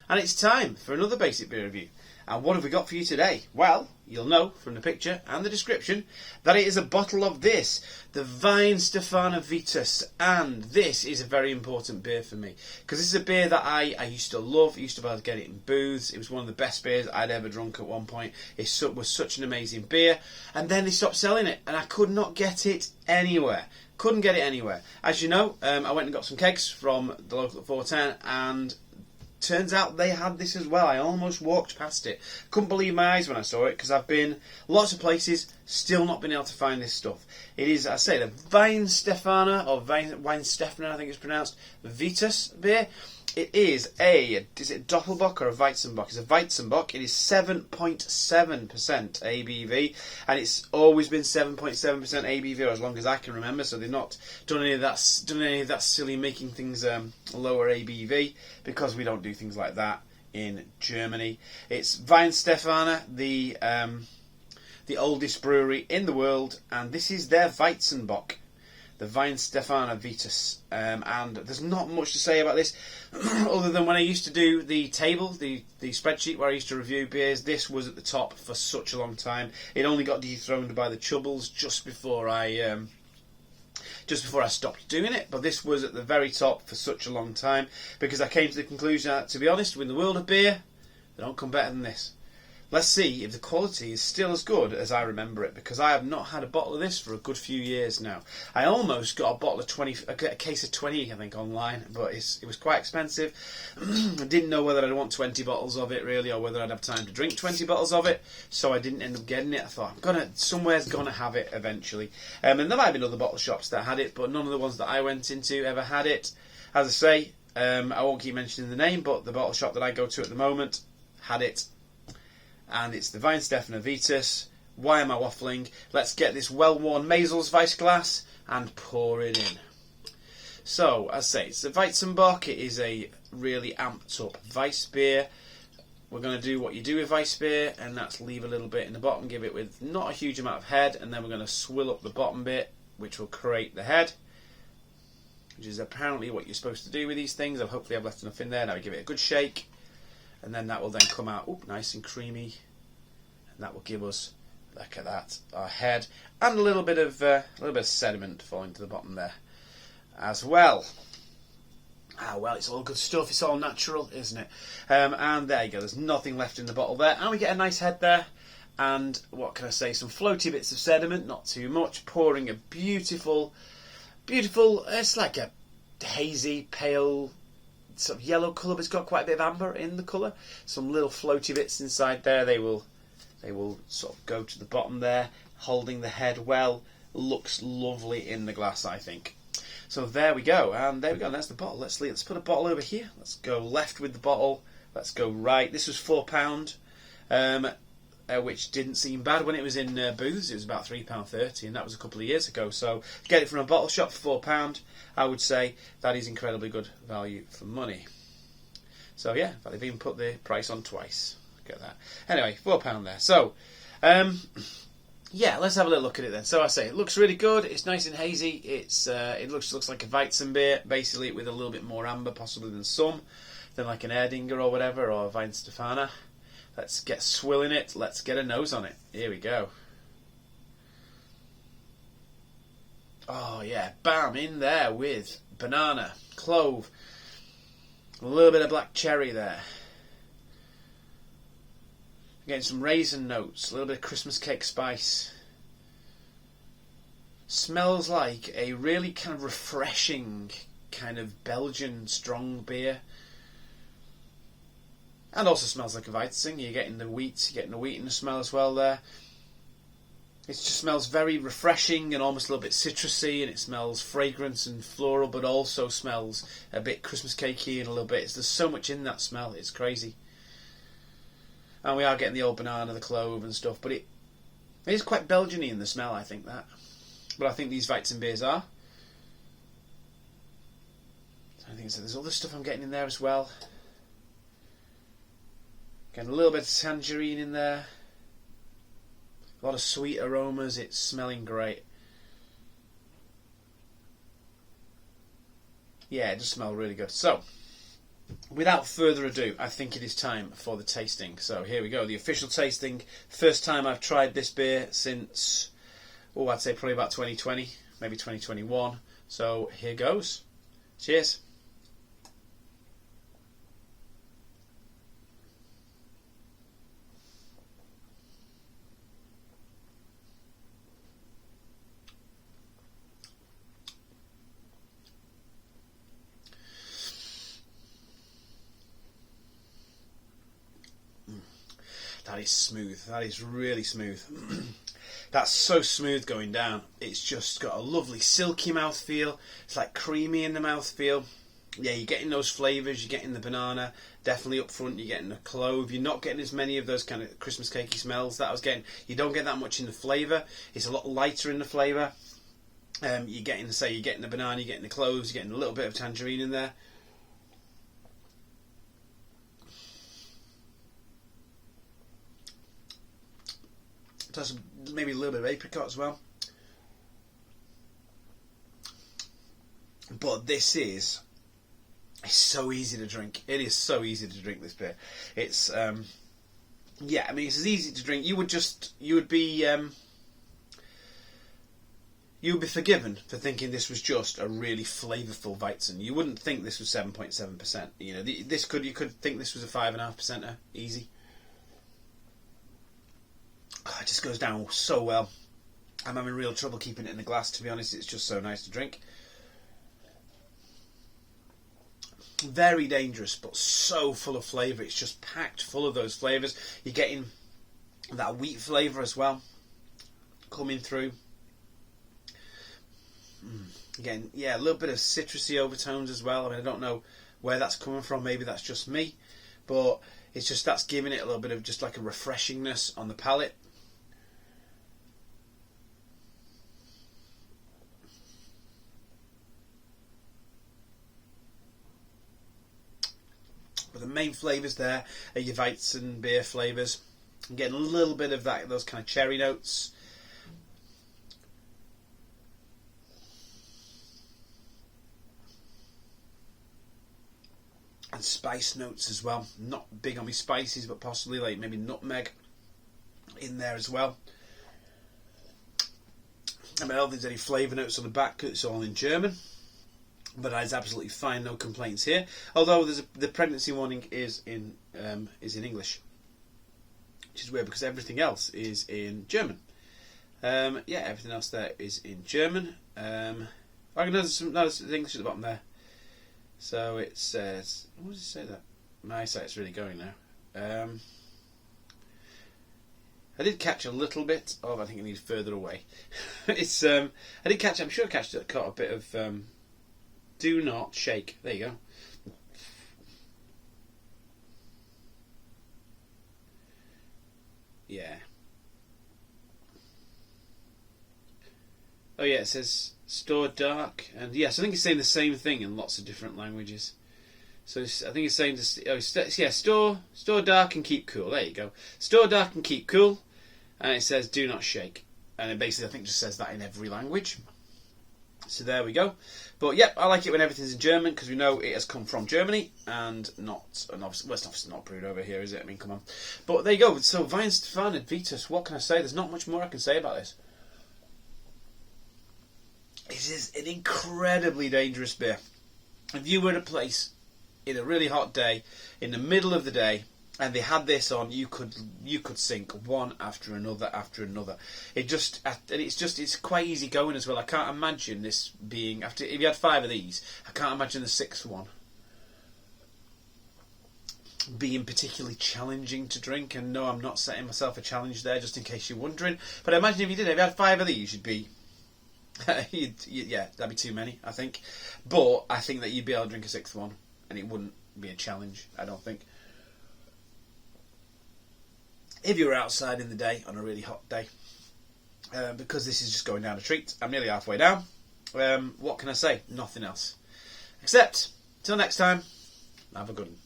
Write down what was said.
And it's time for another basic beer review. And what have we got for you today? Well, you'll know from the picture and the description that it is a bottle of this, the Weihenstephaner Vitus. And this is a very important beer for me, because this is a beer that I used to love. I used to be able to get it in booths. It was one of the best beers I'd ever drunk at one point. It was such an amazing beer. And then they stopped selling it, and I could not get it anywhere. Couldn't get it anywhere. As you know, I went and got some kegs from the local 410, and turns out they had this as well. I almost walked past it. Couldn't believe my eyes when I saw it, because I've been lots of places, still not been able to find this stuff. It is, I say, the Weihenstephaner, or Weihenstephaner, I think it's pronounced, Vitus beer. It is it Doppelbock or a Weizenbock? It's a Weizenbock. It is 7.7% ABV, and it's always been 7.7% ABV as long as I can remember. So they've not done any of that silly making things lower ABV, because we don't do things like that in Germany. It's Weihenstephaner, the oldest brewery in the world, and this is their Weizenbock, the Weihenstephaner Vitus, and there's not much to say about this other than when I used to do the table, the spreadsheet where I used to review beers, this was at the top for such a long time. It only got dethroned by the Chubbles just before I stopped doing it, but this was at the very top for such a long time, because I came to the conclusion that, to be honest, in the world of beer, they don't come better than this. Let's see if the quality is still as good as I remember it, because I have not had a bottle of this for a good few years now. I almost got a bottle of a case of 20, I think, online, but it was quite expensive. I didn't know whether I'd want 20 bottles of it, really, or whether I'd have time to drink 20 bottles of it, so I didn't end up getting it. I thought, somewhere's gonna have it eventually. And there might have been other bottle shops that had it, but none of the ones that I went into ever had it. As I say, I won't keep mentioning the name, but the bottle shop that I go to at the moment had it. And it's the Weihenstephaner Vitus. Why am I waffling? Let's get this well-worn Maisels Weiss glass and pour it in. So, as I say, it's a Weizenbock. It is a really amped up Weiss beer. We're going to do what you do with Weiss beer, and that's leave a little bit in the bottom, give it with not a huge amount of head, and then we're going to swill up the bottom bit, which will create the head, which is apparently what you're supposed to do with these things. Hopefully I've left enough in there. Now we give it a good shake. And then that will then come out nice and creamy, and that will give us, look at that, our head, and a little bit of sediment falling to the bottom there as well. Well, it's all good stuff. It's all natural, isn't it? And there you go. There's nothing left in the bottle there, and we get a nice head there. And what can I say? Some floaty bits of sediment, not too much. Pouring a beautiful. It's like a hazy, pale, sort of yellow colour, but it's got quite a bit of amber in the colour. Some little floaty bits inside there. They will sort of go to the bottom there, holding the head well. Looks lovely in the glass, I think. So there we go, and there we go. That's the bottle. Let's put a bottle over here. Let's go left with the bottle. Let's go right. This was £4, which didn't seem bad when it was in booths. It was about £3.30, and that was a couple of years ago. So to get it from a bottle shop for £4, I would say that is incredibly good value for money. So yeah, they've even put the price on twice. Look at that. Anyway, £4 there. So yeah, let's have a little look at it then. So I say it looks really good. It's nice and hazy. It looks like a Weizen beer, basically with a little bit more amber, possibly than like an Erdinger or whatever, or a Weihenstephaner. Let's get swilling it. Let's get a nose on it. Here we go. Oh yeah, bam, in there with banana, clove, a little bit of black cherry there. Getting some raisin notes, a little bit of Christmas cake spice. Smells like a really kind of refreshing kind of Belgian strong beer. And also smells like a Weizen. You're getting the wheat in the smell as well there. It just smells very refreshing and almost a little bit citrusy, and it smells fragrant and floral, but also smells a bit Christmas cakey and a little bit. There's so much in that smell, it's crazy. And we are getting the old banana, the clove and stuff, but it is quite Belgian-y in the smell, I think that. But I think these Weizen beers are. I think so. There's other stuff I'm getting in there as well. Getting a little bit of tangerine in there. A lot of sweet aromas. It's smelling great. Yeah, it does smell really good. So, without further ado, I think it is time for the tasting. So here we go, the official tasting. First time I've tried this beer since, I'd say probably about 2020, maybe 2021. So here goes. Cheers. That is smooth. That is really smooth. That's so smooth going down. It's just got a lovely silky mouthfeel. It's like creamy in the mouthfeel. Yeah, you're getting those flavours. You're getting the banana. Definitely up front, you're getting the clove. You're not getting as many of those kind of Christmas cakey smells that I was getting. You don't get that much in the flavour. It's a lot lighter in the flavour. You're getting the banana, you're getting the cloves, you're getting a little bit of tangerine in there. Maybe a little bit of apricot as well. But it's so easy to drink. It is so easy to drink this beer. It's yeah, I mean, it's as easy to drink. You would be forgiven for thinking this was just a really flavourful Weizen. You wouldn't think this was 7.7%. You know, you could think this was a 5.5%er, easy. Oh, it just goes down so well. I'm having real trouble keeping it in the glass, to be honest. It's just so nice to drink. Very dangerous, but so full of flavour. It's just packed full of those flavours. You're getting that wheat flavour as well coming through. Again, yeah, a little bit of citrusy overtones as well. I mean, I don't know where that's coming from. Maybe that's just me, but it's just that's giving it a little bit of just like a refreshingness on the palate. But the main flavours there are your Weizen beer flavours. I'm getting a little bit of those kind of cherry notes. And spice notes as well. Not big on my spices, but possibly like maybe nutmeg in there as well. I mean, I don't think there's any flavour notes on the back because it's all in German. But that is absolutely fine, no complaints here. Although the pregnancy warning is in English, which is weird because everything else is in German. Yeah, everything else there is in German. I can notice English at the bottom there. So it says, what does it say there? My site's really going now. I did catch a little bit of, I think I need further away. I'm sure I caught a bit of do not shake. There you go. Yeah. Oh yeah, it says store dark, and yes, I think it's saying the same thing in lots of different languages. So I think it's saying store dark and keep cool. There you go. Store dark and keep cool, and it says do not shake, and it basically I think just says that in every language. So there we go. But yep, I like it when everything's in German because we know it has come from Germany and obviously it's not brewed over here, is it? I mean, come on. But there you go. So Weihenstephaner Vitus, what can I say? There's not much more I can say about this. It is an incredibly dangerous beer. If you were at a place in a really hot day, in the middle of the day, and they had this on, you could sink one after another after another. It's quite easy going as well. I can't imagine this being if you had 5 of these. I can't imagine the 6th one being particularly challenging to drink. And no, I'm not setting myself a challenge there, just in case you're wondering. But I imagine if you had 5 of these, you'd be. Yeah, that'd be too many, I think. But I think that you'd be able to drink a 6th one, and it wouldn't be a challenge, I don't think. If you were outside in the day on a really hot day, because this is just going down a treat. I'm nearly halfway down. What can I say? Nothing else. Except, till next time, have a good one.